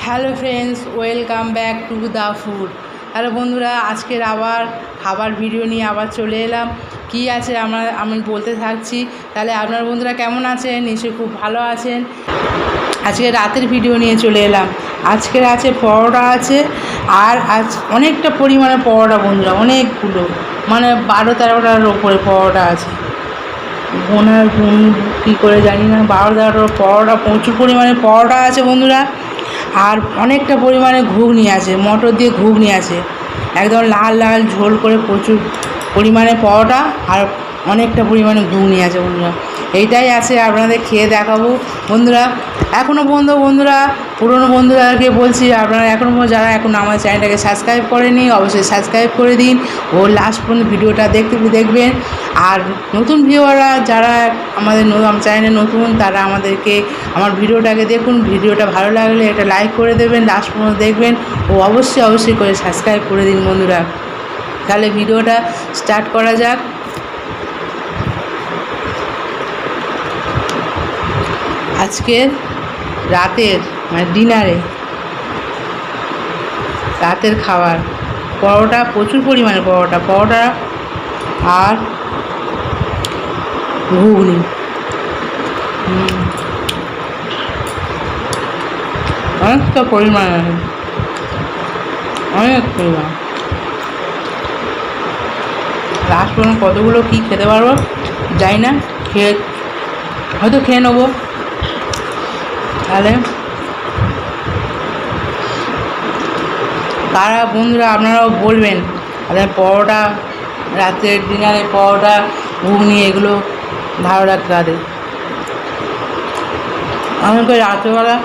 Hello friends, welcome back to the food. Hello বন্ধুরা, আজকের আবার খাবার ভিডিও নিয়ে আবার চলে এলাম। কি আছে আমি বলতে থাকছি। তাহলে আপনার বন্ধুরা কেমন আছেন? নিশ্চয়ই খুব ভালো আছেন। আজকে রাতের ভিডিও নিয়ে চলে এলাম। আজকের আছে পরোটা আছে, আর আজ অনেকটা পরিমাণে পরোটা বন্ধুরা, অনেকগুলো, মানে 12-13টার ওপরে পরোটা আছে। বোনার গুণ কী করে জানি না, 12-13টার পরোটা, প্রচুর পরিমাণে পরোটা আছে বন্ধুরা। আর অনেকটা পরিমাণে ঘুগনি আছে, মটর দিয়ে ঘুগনি আছে, একদম লাল লাল ঝোল করে প্রচুর পরিমাণে পরোটা আর অনেকটা পরিমাণে ঘুগনি আছে বন্ধুরা। এইটাই আছে, আপনাদের খেয়ে দেখাবো বন্ধুরা। এখনও বন্ধুরা, পুরনো বন্ধুরাকে বলছি, আপনারা এখনও যারা এখন আমার চ্যানেলটাকে সাবস্ক্রাইব করেনি, অবশ্যই সাবস্ক্রাইব করে দিন ও লাস্ট পর্যন্ত ভিডিওটা দেখবেন। আর নতুন ভিউয়াররা যারা আমার চ্যানেলে নতুন, তারা আমার ভিডিওটাকে দেখুন। ভিডিওটা ভালো লাগলে এটা লাইক করে দেবেন, লাস্ট পর্যন্ত দেখবেন ও অবশ্যই করে সাবস্ক্রাইব করে দিন বন্ধুরা। তাহলে ভিডিওটা স্টার্ট করা যাক। আজকের রাতের ডিনারে রাতের খাবার পরোটা, প্রচুর পরিমাণে পরোটা আর ঘুগনি। অনেকটা পরিমাণ, অনেক পরিমাণ। লাস্ট পর্যন্ত কতগুলো কী খেতে পারবো জানি না, হয়তো খেয়ে নেবো। তাহলে তারা বন্ধুরা আপনারাও বলবেন, তাহলে পরোটা, রাতের ডিনারে পরোটা ঘুগনি এগুলো ভালো লাগবে তাদের। আমাকে রাত্রেবেলা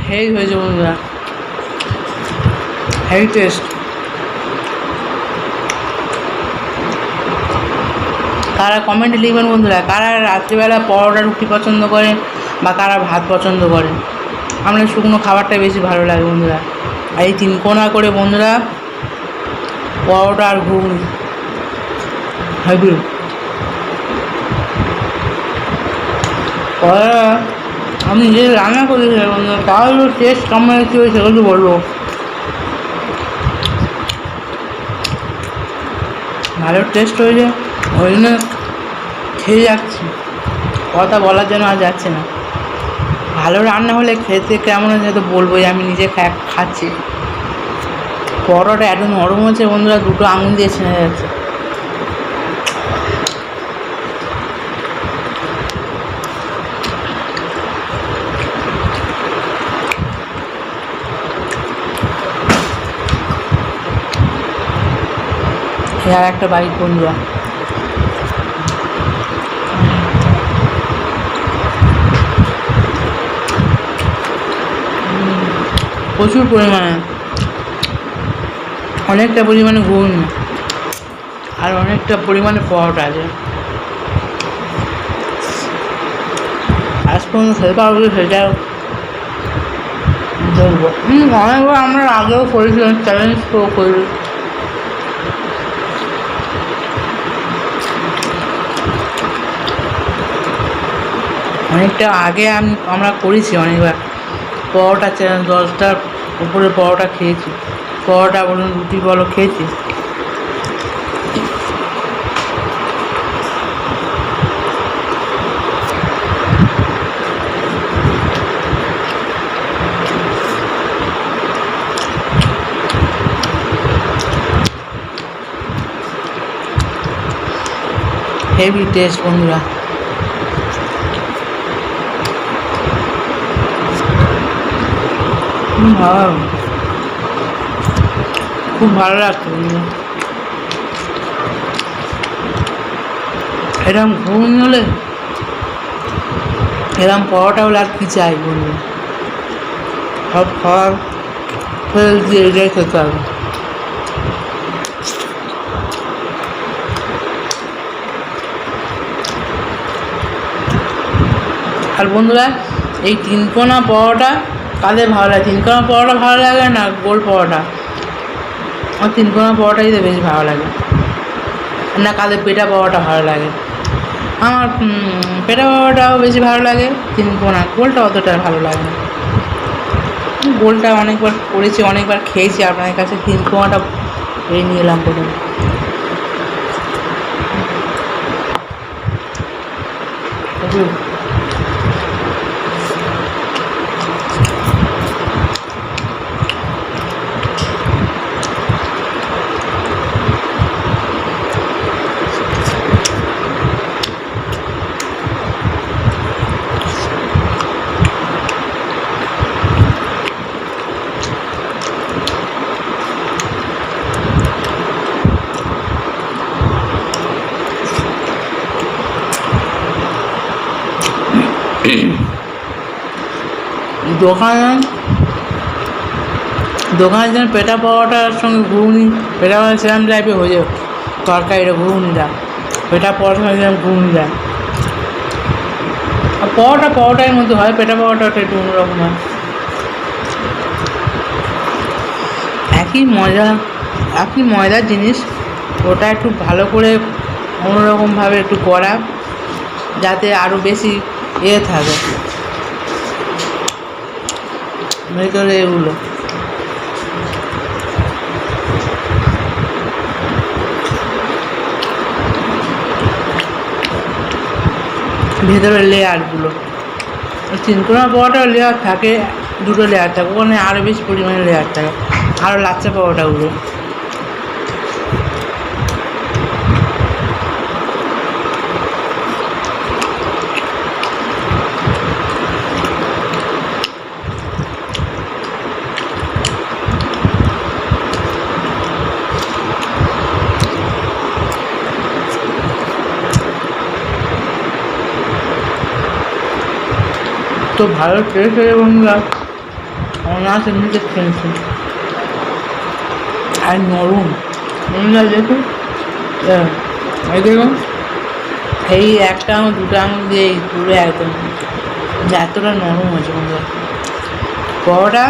হেভি হয়েছে বন্ধুরা, হেভি টেস্ট। কারা কমেন্টে লিখবেন বন্ধুরা, কারা রাত্রিবেলা পরোটা রুটি পছন্দ করেন বা কারা ভাত পছন্দ করেন। আমরা শুকনো খাবারটাই বেশি ভালো লাগে বন্ধুরা। আর এই 3 কোনা করে বন্ধুরা পরোটা আর ঘুগনি হেভি। পরোটা আমি নিজে রান্না করেছি বন্ধুরা, তাহলে টেস্ট কেমন কী হয়েছে সেগুলো বলবো। ভালো টেস্ট হয়েছে, ওই জন্য খেয়ে যাচ্ছি, কথা বলার জন্য আর যাচ্ছে না। ভালো রান্না হলে খেতে কেমন হয়েছে তো বলবোই, আমি নিজে খাচ্ছি। পরোটা এত নরম হচ্ছে বন্ধুরা, 2 আঙুল দিয়ে ছেড়ে যাচ্ছে। আর একটা বাইক বন্ধুরা, প্রচুর পরিমাণে, অনেকটা পরিমাণে ঘুগনি আর অনেকটা পরিমাণে পরোটা আছে। আজ পর্যন্ত খেতে পারবো সেটা বলবো। অনেকবার আমরা আগেও করেছিলাম, চ্যালেঞ্জ করি। অনেকটা আগে আমরা করেছি অনেকবার পরোটা চ্যালেঞ্জ, 10টার উপরে পরোটা খেয়েছি, পরোটা বলুন রুটি বলো খেয়েছি। হেভি টেস্ট বন্ধুরা। খুব ভালো লাগছে বন্ধুরা। এরকম ঘুগনি হলে, এরকম পরোটা হলে আর কি চাই বন্ধুরা। সব খাবার ফেল দিয়ে এটাই খেতে হবে। আর বন্ধুরা, এই 3 কোনা পরোটা কাদের ভালো লাগে? 3 কোনা পরোটা ভালো লাগে না গোল পরোটা? আমার 3 কোনা পরোটাই তো বেশি ভালো লাগে। না কাদের পেটা পরোটা ভালো লাগে? আমার পেটা পরোটাও বেশি ভালো লাগে, তিনকোনা গোলটা অতটা ভালো লাগে না। গোলটা অনেকবার করেছি, অনেকবার খেয়েছি আপনাদের কাছে, তিনকোনাটা এই নিয়ে এলাম প্রথমে। দোকানে যেন পেটা পাওয়াটার সঙ্গে ঘুগনি, পেটা পাওয়া সেরকম টাইপের হয়ে যায় তরকারিটা, ঘুগনিটা পেটা পাওয়ার সঙ্গে যেরকম ঘুগনি দেয়। আর পাওয়াটার মধ্যে হয়, পেটা পাওয়াটাটা একটু অন্যরকম হয়। একই ময়দার জিনিস, ওটা একটু ভালো করে অন্যরকমভাবে একটু করা, যাতে আরও বেশি থাকে ভেতরে এগুলো। ভেতরের লেয়ারগুলো, তিনকোনা পাওয়াটার লেয়ার থাকে, দুটো লেয়ার থাকে, ওখানে আরও বেশি পরিমাণে লেয়ার থাকে, আরও লাচ্চা পাওয়াটাগুলো। তো ভালো টেস্ট হয়ে বন্ধুরা, অনার্স এমনিতে খেয়েছি। আর নরম বন্ধুরা, দেখুন এই দেখুন, এই একটা আঙুল দুটো আঙুল দিয়ে পুরো একদম এতটা নরম হয়েছে বন্ধুরা। পরোটা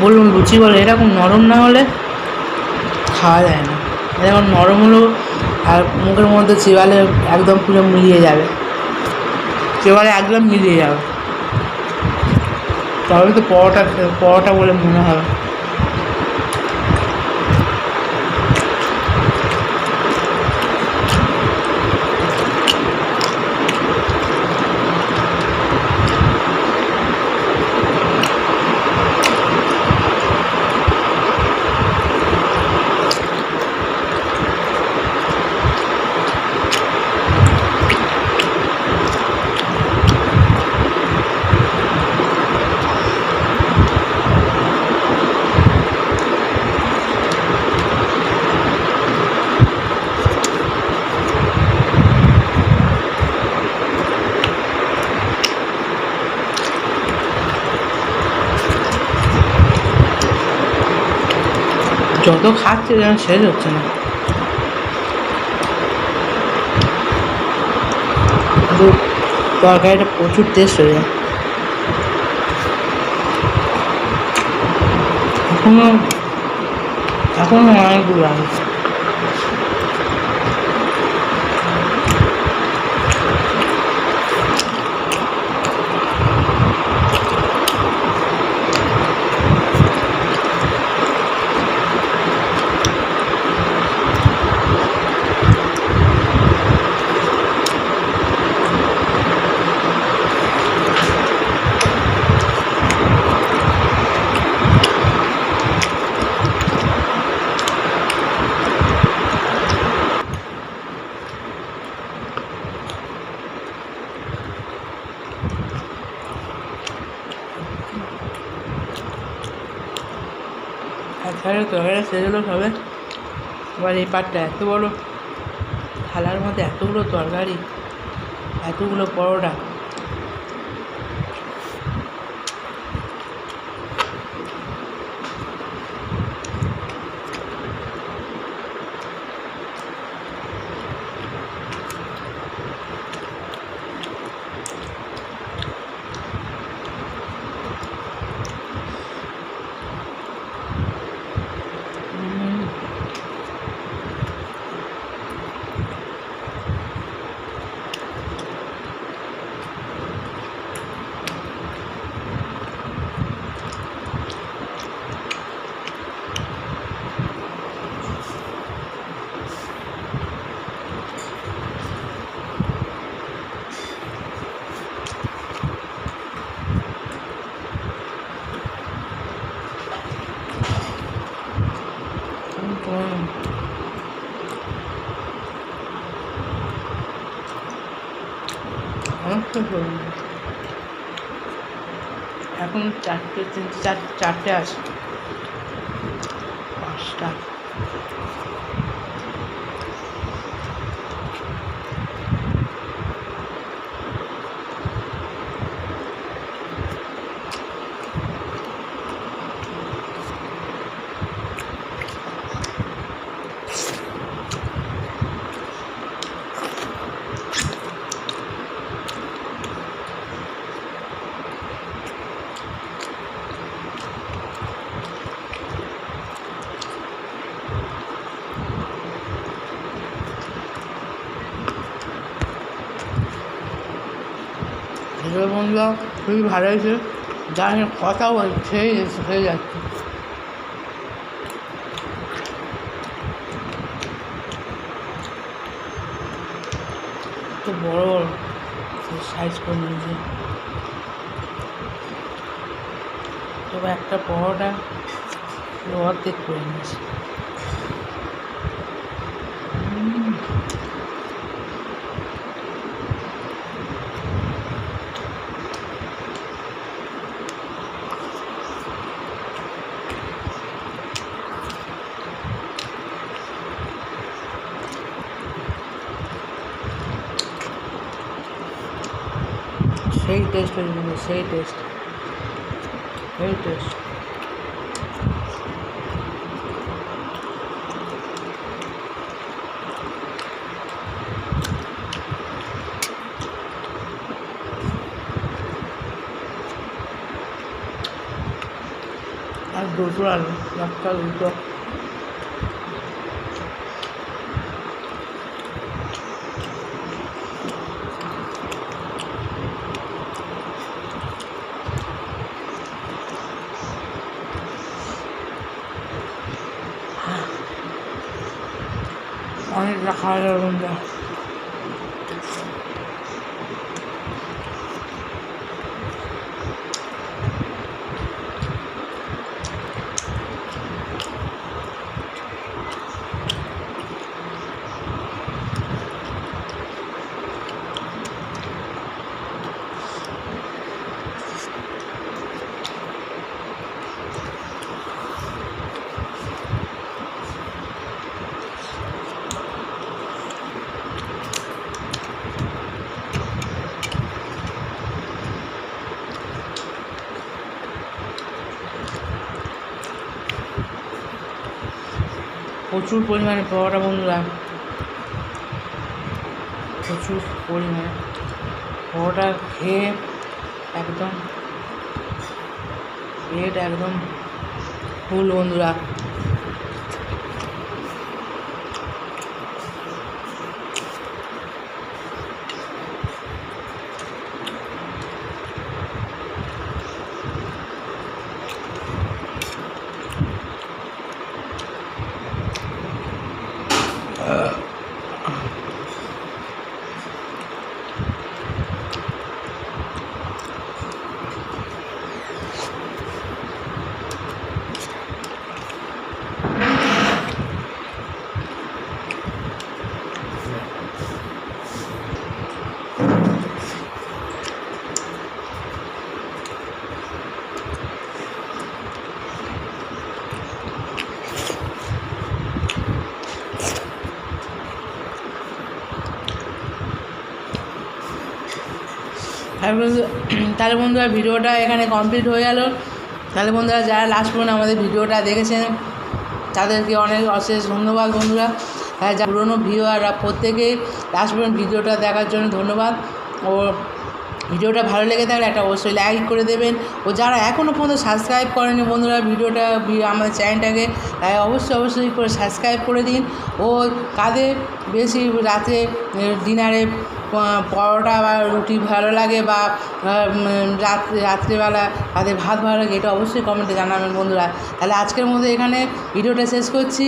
বলুন লুচি বলে, এরকম নরম না হলে খাওয়া যায় না। এরকম নরম হলেও আর মুখের মধ্যে চিবালে একদম পুরো মিলিয়ে যাবে, একদম মিলিয়ে যাবে, তবে তো পরোটা বলে মনে হবে। যত খাচ্ছে যেন শেষ হচ্ছে না, কিন্তু তরকারিটা প্রচুর টেস্ট হয়ে যায়। এখনো অনেকগুলো আছে। একবারে তরকারিটা শেষ হলো সবে। এবার এই পাটটা এত বড় থালার মধ্যে, এতগুলো তরকারি, এতগুলো পরোটা, অনেকটা করুন। এখন চারটে আছে, 5টা। ভিডিও বন্ধুরা খুবই ভালো হয়েছে, যার কথা বলছে হয়ে যাচ্ছে। তো বড় বড় সাইজ করে নিয়েছে। তবে একটা পরোটা অর্ধেক করে নিয়েছে। সেই টেস্ট হয়েছে, সেই টেস্ট। আর দুটো আলু, একটা দুটো। অনেকটা খাওয়া যাবে বন্ধুরা। প্রচুর পরিমাণে পরোটা বন্ধুরা, প্রচুর পরিমাণে পরোটা খেয়ে একদম পেট একদম ফুল বন্ধুরা। তাহলে বন্ধুরা ভিডিওটা এখানে কমপ্লিট হয়ে গেল। তাহলে বন্ধুরা যারা লাস্ট পর্যন্ত আমাদের ভিডিওটা দেখেছেন তাদেরকে অনেক অশেষ ধন্যবাদ বন্ধুরা। যা পুরনো ভিউয়াররা প্রত্যেকে লাস্ট পর্যন্ত ভিডিওটা দেখার জন্য ধন্যবাদ। ও ভিডিওটা ভালো লেগে থাকলে একটা অবশ্যই লাইক করে দেবেন। ও যারা এখনও পর্যন্ত সাবস্ক্রাইব করেনি বন্ধুরা আমাদের চ্যানেলটাকে অবশ্যই করে সাবস্ক্রাইব করে দিন। ও কাদের বেশি রাতে ডিনারে পরোটা বা রুটি ভালো লাগে বা রাত্রেবেলা তাদের ভাত ভালো লাগে, এটা অবশ্যই কমেন্টে জানাবেন বন্ধুরা। তাহলে আজকের মধ্যে এখানে ভিডিওটা শেষ করছি।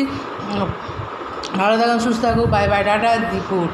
ভালো থাকুন, সুস্থ থাকুন, bye bye, tata, the food.